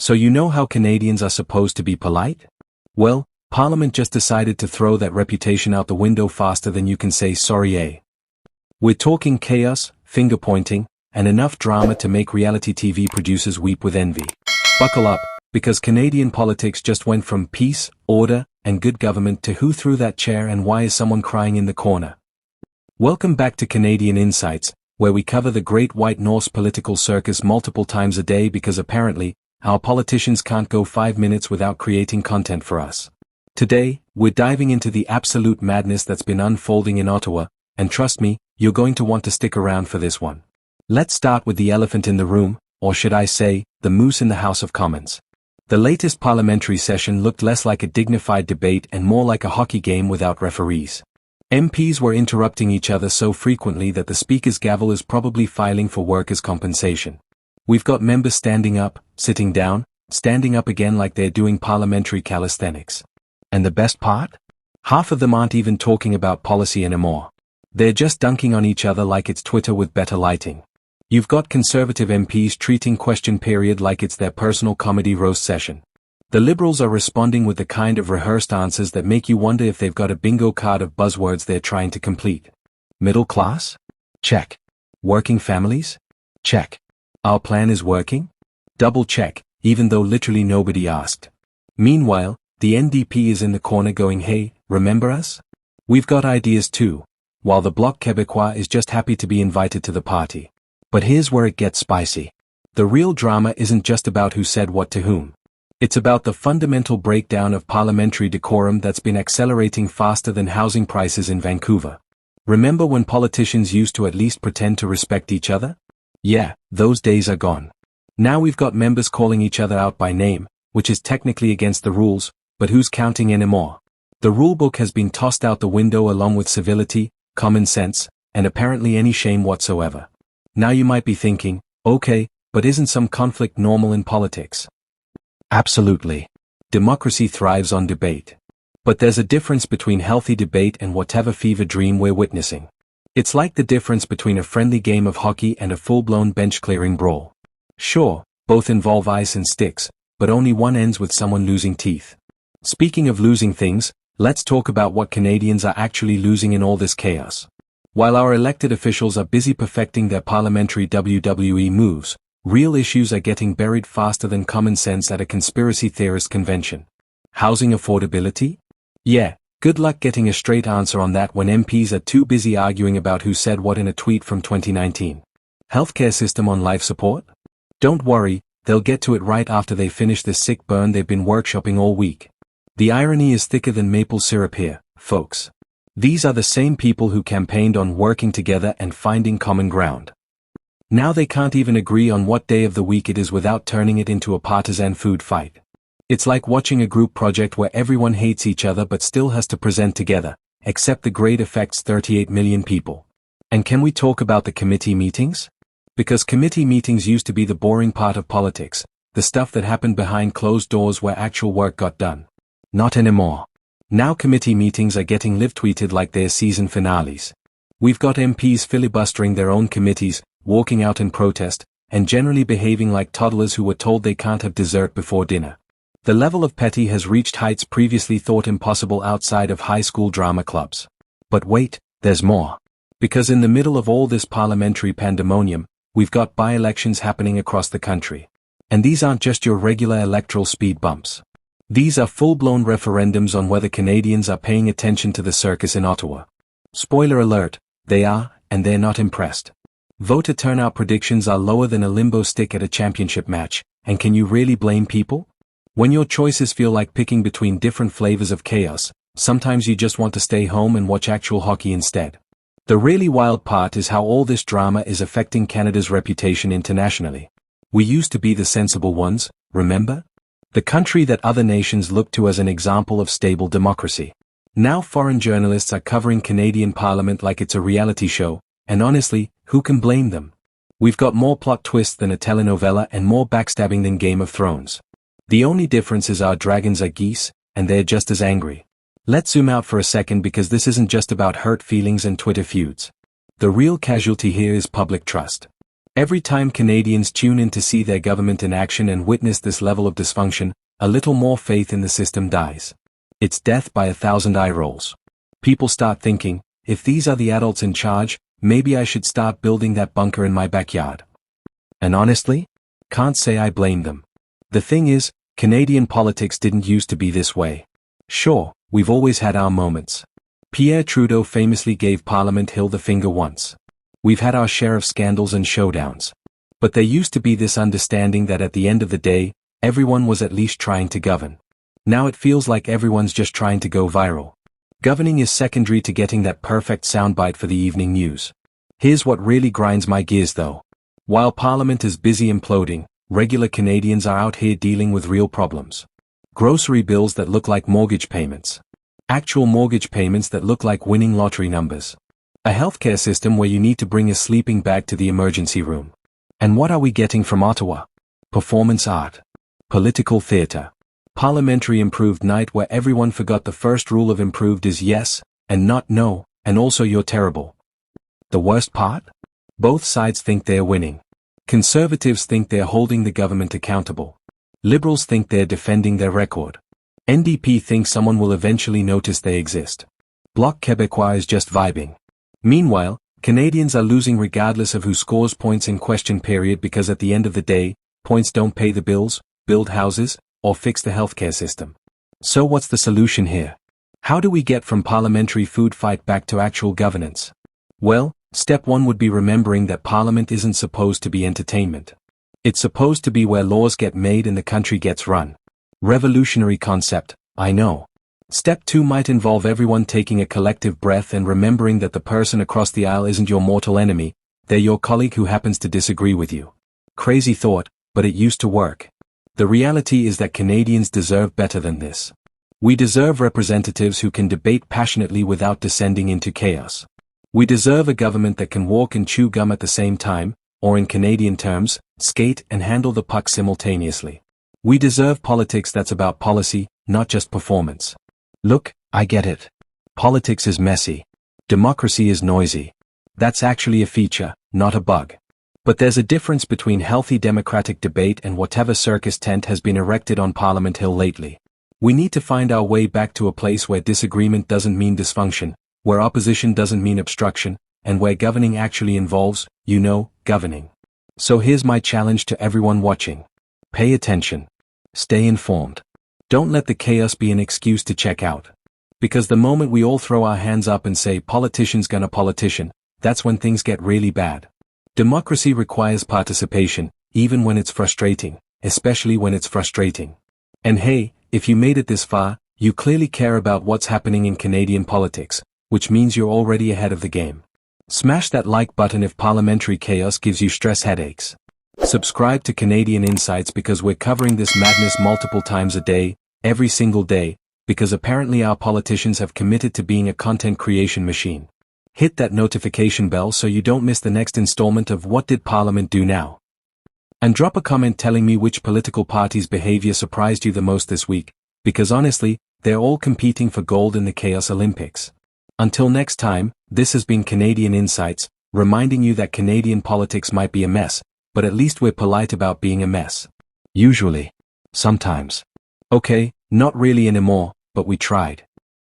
So you know how Canadians are supposed to be polite? Well, Parliament just decided to throw that reputation out the window faster than you can say sorry, eh? We're talking chaos, finger-pointing, and enough drama to make reality TV producers weep with envy. Buckle up, because Canadian politics just went from peace, order, and good government to who threw that chair and why is someone crying in the corner. Welcome back to Canadian Insights, where we cover the Great White Norse political circus multiple times a day because apparently, our politicians can't go 5 minutes without creating content for us. Today, we're diving into the absolute madness that's been unfolding in Ottawa, and trust me, you're going to want to stick around for this one. Let's start with the elephant in the room, or should I say, the moose in the House of Commons. The latest parliamentary session looked less like a dignified debate and more like a hockey game without referees. MPs were interrupting each other so frequently that the Speaker's gavel is probably filing for workers' compensation. We've got members standing up, sitting down, standing up again like they're doing parliamentary calisthenics. And the best part? Half of them aren't even talking about policy anymore. They're just dunking on each other like it's Twitter with better lighting. You've got Conservative MPs treating question period like it's their personal comedy roast session. The Liberals are responding with the kind of rehearsed answers that make you wonder if they've got a bingo card of buzzwords they're trying to complete. Middle class? Check. Working families? Check. Our plan is working? Double check, even though literally nobody asked. Meanwhile, the NDP is in the corner going, hey, remember us? We've got ideas too, while the Bloc Québécois is just happy to be invited to the party. But here's where it gets spicy. The real drama isn't just about who said what to whom. It's about the fundamental breakdown of parliamentary decorum that's been accelerating faster than housing prices in Vancouver. Remember when politicians used to at least pretend to respect each other? Yeah, those days are gone. Now we've got members calling each other out by name, which is technically against the rules, but who's counting anymore? The rulebook has been tossed out the window along with civility, common sense, and apparently any shame whatsoever. Now you might be thinking, okay, but isn't some conflict normal in politics? Absolutely. Democracy thrives on debate. But there's a difference between healthy debate and whatever fever dream we're witnessing. It's like the difference between a friendly game of hockey and a full-blown bench-clearing brawl. Sure, both involve ice and sticks, but only one ends with someone losing teeth. Speaking of losing things, let's talk about what Canadians are actually losing in all this chaos. While our elected officials are busy perfecting their parliamentary WWE moves, real issues are getting buried faster than common sense at a conspiracy theorist convention. Housing affordability? Yeah, good luck getting a straight answer on that when MPs are too busy arguing about who said what in a tweet from 2019. Healthcare system on life support? Don't worry, they'll get to it right after they finish this sick burn they've been workshopping all week. The irony is thicker than maple syrup here, folks. These are the same people who campaigned on working together and finding common ground. Now they can't even agree on what day of the week it is without turning it into a partisan food fight. It's like watching a group project where everyone hates each other but still has to present together, except the grade affects 38 million people. And can we talk about the committee meetings? Because committee meetings used to be the boring part of politics, the stuff that happened behind closed doors where actual work got done. Not anymore. Now committee meetings are getting live-tweeted like they're season finales. We've got MPs filibustering their own committees, walking out in protest, and generally behaving like toddlers who were told they can't have dessert before dinner. The level of petty has reached heights previously thought impossible outside of high school drama clubs. But wait, there's more. Because in the middle of all this parliamentary pandemonium, we've got by-elections happening across the country. And these aren't just your regular electoral speed bumps. These are full-blown referendums on whether Canadians are paying attention to the circus in Ottawa. Spoiler alert, they are, and they're not impressed. Voter turnout predictions are lower than a limbo stick at a championship match, and can you really blame people? When your choices feel like picking between different flavors of chaos, sometimes you just want to stay home and watch actual hockey instead. The really wild part is how all this drama is affecting Canada's reputation internationally. We used to be the sensible ones, remember? The country that other nations look to as an example of stable democracy. Now foreign journalists are covering Canadian Parliament like it's a reality show, and honestly, who can blame them? We've got more plot twists than a telenovela and more backstabbing than Game of Thrones. The only difference is our dragons are geese, and they're just as angry. Let's zoom out for a second because this isn't just about hurt feelings and Twitter feuds. The real casualty here is public trust. Every time Canadians tune in to see their government in action and witness this level of dysfunction, a little more faith in the system dies. It's death by 1,000 eye rolls. People start thinking, if these are the adults in charge, maybe I should start building that bunker in my backyard. And honestly, can't say I blame them. The thing is, Canadian politics didn't used to be this way. Sure, we've always had our moments. Pierre Trudeau famously gave Parliament Hill the finger once. We've had our share of scandals and showdowns. But there used to be this understanding that at the end of the day, everyone was at least trying to govern. Now it feels like everyone's just trying to go viral. Governing is secondary to getting that perfect soundbite for the evening news. Here's what really grinds my gears though. While Parliament is busy imploding, regular Canadians are out here dealing with real problems. Grocery bills that look like mortgage payments. Actual mortgage payments that look like winning lottery numbers. A healthcare system where you need to bring a sleeping bag to the emergency room. And what are we getting from Ottawa? Performance art. Political theatre. Parliamentary improved night where everyone forgot the first rule of improved is yes, and not no, and also you're terrible. The worst part? Both sides think they're winning. Conservatives think they're holding the government accountable. Liberals think they're defending their record. NDP thinks someone will eventually notice they exist. Bloc Québécois is just vibing. Meanwhile, Canadians are losing regardless of who scores points in question period because at the end of the day, points don't pay the bills, build houses, or fix the healthcare system. So what's the solution here? How do we get from parliamentary food fight back to actual governance? Well, step one would be remembering that Parliament isn't supposed to be entertainment. It's supposed to be where laws get made and the country gets run. Revolutionary concept, I know. Step 2 might involve everyone taking a collective breath and remembering that the person across the aisle isn't your mortal enemy, they're your colleague who happens to disagree with you. Crazy thought, but it used to work. The reality is that Canadians deserve better than this. We deserve representatives who can debate passionately without descending into chaos. We deserve a government that can walk and chew gum at the same time, or in Canadian terms, skate and handle the puck simultaneously. We deserve politics that's about policy, not just performance. Look, I get it. Politics is messy. Democracy is noisy. That's actually a feature, not a bug. But there's a difference between healthy democratic debate and whatever circus tent has been erected on Parliament Hill lately. We need to find our way back to a place where disagreement doesn't mean dysfunction, where opposition doesn't mean obstruction, and where governing actually involves, governing. So here's my challenge to everyone watching. Pay attention. Stay informed. Don't let the chaos be an excuse to check out. Because the moment we all throw our hands up and say politician's gonna politician, that's when things get really bad. Democracy requires participation, even when it's frustrating, especially when it's frustrating. And hey, if you made it this far, you clearly care about what's happening in Canadian politics, which means you're already ahead of the game. Smash that like button if parliamentary chaos gives you stress headaches. Subscribe to Canadian Insights because we're covering this madness multiple times a day, every single day, because apparently our politicians have committed to being a content creation machine. Hit that notification bell so you don't miss the next installment of What Did Parliament Do Now? And drop a comment telling me which political party's behavior surprised you the most this week, because honestly, they're all competing for gold in the Chaos Olympics. Until next time, this has been Canadian Insights, reminding you that Canadian politics might be a mess, but at least we're polite about being a mess. Usually. Sometimes. Okay, not really anymore, but we tried.